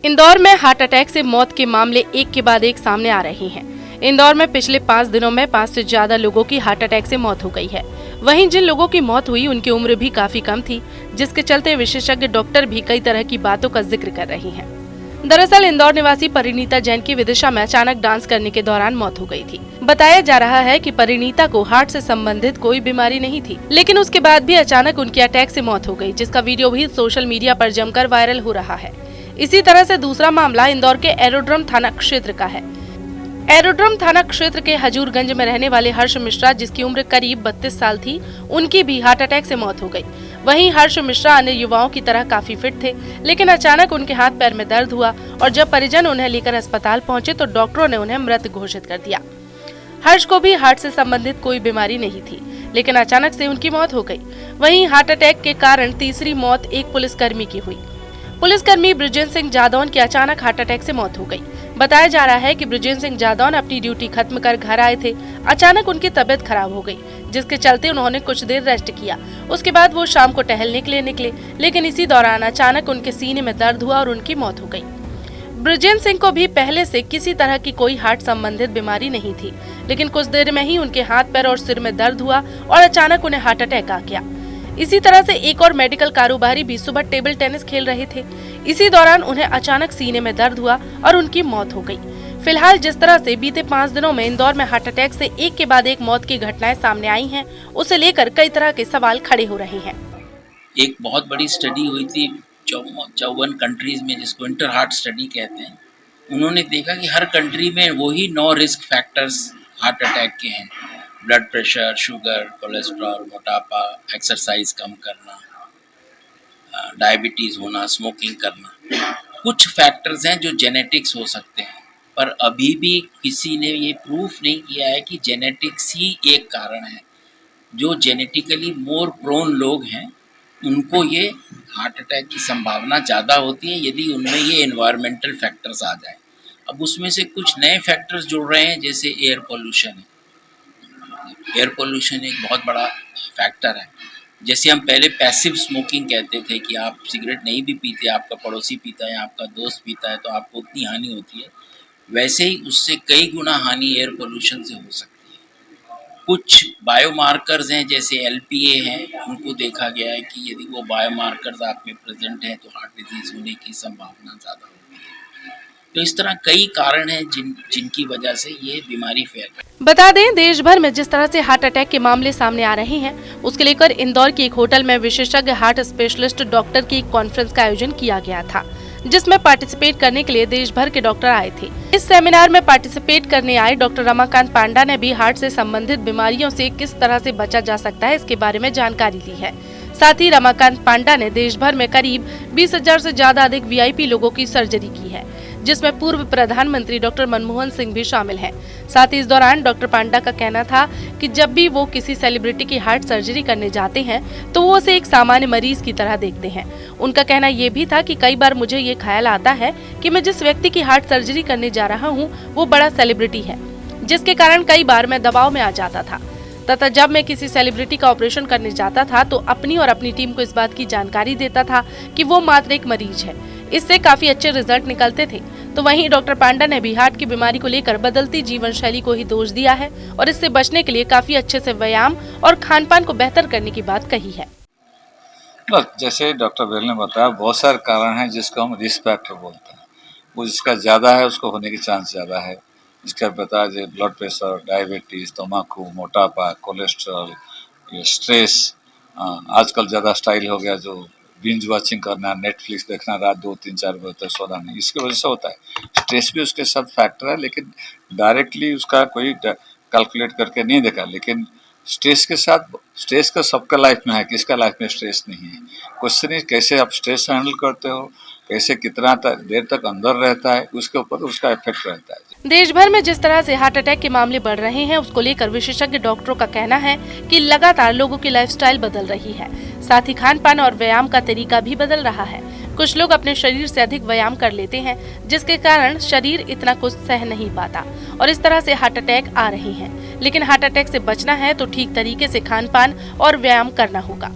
इंदौर में heart attack से मौत के मामले एक के बाद एक सामने आ रहे हैं। इंदौर में पिछले 5 दिनों में 5 से ज्यादा लोगों की हार्ट अटैक से मौत हो गई है। वहीं जिन लोगों की मौत हुई उनकी उम्र भी काफी कम थी, जिसके चलते विशेषज्ञ डॉक्टर भी कई तरह की बातों का जिक्र कर रहे हैं। दरअसल इंदौर निवासी परिणीता जैन की विदिशा में अचानक डांस करने के दौरान मौत हो गई थी। बताया जा रहा है कि परिणीता को हार्ट से संबंधित कोई बीमारी नहीं थी, लेकिन उसके बाद भी अचानक उनकी अटैक से मौत हो गई, जिसका वीडियो भी सोशल मीडिया पर जमकर वायरल हो रहा है। इसी तरह से दूसरा मामला इंदौर के एरोड्रम थाना क्षेत्र का है। एरोड्रम थाना क्षेत्र के हजूरगंज में रहने वाले हर्ष मिश्रा, जिसकी उम्र करीब 32 साल थी, उनकी भी हार्ट अटैक से मौत हो गई। वहीं हर्ष मिश्रा अन्य युवाओं की तरह काफी फिट थे, लेकिन अचानक उनके हाथ पैर में दर्द हुआ और जब परिजन उन्हें लेकर अस्पताल पहुंचे तो डॉक्टरों ने उन्हें मृत घोषित कर दिया। हर्ष को भी हार्ट से संबंधित कोई बीमारी नहीं थी, लेकिन अचानक से उनकी मौत हो गई। वहीं हार्ट अटैक के कारण तीसरी मौत एक पुलिसकर्मी की हुई। पुलिसकर्मी बृजेंद्र सिंह जादौन की अचानक हार्ट अटैक से मौत हो गई। बताया जा रहा है कि बृजेंद्र सिंह जादौन अपनी ड्यूटी खत्म कर घर आए थे। अचानक उनकी तबीयत खराब हो गई, जिसके चलते उन्होंने कुछ देर रेस्ट किया। उसके बाद वो शाम को टहलने के लिए निकले, लेकिन इसी दौरान अचानक उनके सीने में दर्द हुआ और उनकी मौत हो गई। बृजेंद्र सिंह को भी पहले से किसी तरह की कोई हार्ट संबंधित बीमारी नहीं थी, लेकिन कुछ देर में ही उनके हाथ पैर और सिर में दर्द हुआ और अचानक उन्हें हार्ट अटैक आ गया। इसी तरह से एक और मेडिकल कारोबारी भी सुबह टेबल टेनिस खेल रहे थे। इसी दौरान उन्हें अचानक सीने में दर्द हुआ और उनकी मौत हो गई। फिलहाल जिस तरह से बीते 5 दिनों में इंदौर में हार्ट अटैक से एक के बाद एक मौत की घटनाएं सामने आई हैं, उसे लेकर कई तरह के सवाल खड़े हो रहे हैं। एक बहुत बड़ी स्टडी हुई थी 54 कंट्रीज में, जिसको इंटर हार्ट स्टडी कहते हैं। उन्होंने देखा कि हर कंट्री में वही 9 रिस्क फैक्टर्स हार्ट अटैक के हैं: ब्लड प्रेशर, शुगर, कोलेस्ट्रॉल, मोटापा, एक्सरसाइज कम करना, डायबिटीज़ होना, स्मोकिंग करना। कुछ फैक्टर्स हैं जो जेनेटिक्स हो सकते हैं, पर अभी भी किसी ने ये प्रूफ नहीं किया है कि जेनेटिक्स ही एक कारण है। जो जेनेटिकली मोर प्रोन लोग हैं, उनको ये हार्ट अटैक की संभावना ज़्यादा होती है यदि उनमें ये एनवायरमेंटल फैक्टर्स आ जाए। अब उसमें से कुछ नए फैक्टर्स जुड़ रहे हैं, जैसे एयर पोल्यूशन है। एयर पोल्यूशन एक बहुत बड़ा फैक्टर है। जैसे हम पहले पैसिव स्मोकिंग कहते थे कि आप सिगरेट नहीं भी पीते, आपका पड़ोसी पीता है, आपका दोस्त पीता है, तो आपको उतनी हानि होती है, वैसे ही उससे कई गुना हानि एयर पोल्यूशन से हो सकती है। कुछ बायोमार्कर्स हैं, जैसे LPA हैं, उनको देखा गया है कि यदि वो बायोमार्कर्स आप में प्रेजेंट हैं तो हार्ट डिजीज़ होने की संभावना ज़्यादा होती है। तो इस तरह कई कारण हैं जिनकी वजह से ये बीमारी फैल रही है। बता दें, देश भर में जिस तरह से हार्ट अटैक के मामले सामने आ रहे हैं, उसके लेकर इंदौर की एक होटल में विशेषज्ञ हार्ट स्पेशलिस्ट डॉक्टर की एक कॉन्फ्रेंस का आयोजन किया गया था, जिसमें पार्टिसिपेट करने के लिए देश भर के डॉक्टर आए थे। इस सेमिनार में पार्टिसिपेट करने आए डॉक्टर रमाकांत पांडा ने भी हार्ट से संबंधित बीमारियों से किस तरह से बचा जा सकता है, इसके बारे में जानकारी ली है। साथ ही रमाकांत पांडा ने देश भर में करीब 20,000 से ज्यादा अधिक VIP लोगों की सर्जरी की है, जिसमें पूर्व प्रधानमंत्री डॉक्टर मनमोहन सिंह भी शामिल हैं। साथ ही इस दौरान डॉक्टर पांडा का कहना था कि जब भी वो किसी सेलिब्रिटी की हार्ट सर्जरी करने जाते हैं तो वो उसे एक सामान्य मरीज की तरह देखते हैं। उनका कहना ये भी था कि कई बार मुझे ये ख्याल आता है कि मैं जिस व्यक्ति की हार्ट सर्जरी करने जा रहा हूँ वो बड़ा सेलिब्रिटी है, जिसके कारण कई बार मैं दबाव में आ जाता था, तथा जब मैं किसी सेलिब्रिटी का ऑपरेशन करने जाता था तो अपनी और अपनी टीम को इस बात की जानकारी देता था कि वो मात्र एक मरीज है। इससे काफी अच्छे रिजल्ट निकलते थे। तो वहीं डॉक्टर पांडा ने भी हार्ट की बीमारी को लेकर बदलती जीवन शैली को ही दोष दिया है और इससे बचने के लिए काफी अच्छे से व्यायाम और खान पान को बेहतर करने की बात कही है। जैसे डॉक्टर बेल ने बताया, बहुत सारे कारण हैं जिसको हम रिस्क फैक्टर बोलते हैं। वो जिसका ज़्यादा है उसको होने की चांस ज़्यादा है। जिसका बता है ब्लड प्रेशर, डायबिटीज़, तम्बाकू, मोटापा, कोलेस्ट्रॉल, ये स्ट्रेस। आजकल ज़्यादा स्टाइल हो गया जो बिंज वॉचिंग करना, नेटफ्लिक्स देखना, रात 2, 3, 4 बजे तक सोना नहीं, इसकी वजह से होता है। स्ट्रेस भी उसके साथ फैक्टर है, लेकिन डायरेक्टली उसका कोई कैलकुलेट करके नहीं देखा। लेकिन स्ट्रेस के साथ, स्ट्रेस का सबका लाइफ में है, किसका लाइफ में स्ट्रेस नहीं है। क्वेश्चन है कैसे आप स्ट्रेस हैंडल करते हो, कैसे कितना देर तक अंदर रहता है, उसके ऊपर उसका इफेक्ट रहता है। देश भर में जिस तरह से हार्ट अटैक के मामले बढ़ रहे हैं, उसको लेकर विशेषज्ञ डॉक्टरों का कहना है कि लगातार लोगों की लाइफस्टाइल बदल रही है। साथ ही खान पान और व्यायाम का तरीका भी बदल रहा है। कुछ लोग अपने शरीर से अधिक व्यायाम कर लेते हैं, जिसके कारण शरीर इतना कुछ सह नहीं पाता और इस तरह से हार्ट अटैक आ रहे हैं। लेकिन हार्ट अटैक से बचना है तो ठीक तरीके से खान पान और व्यायाम करना होगा।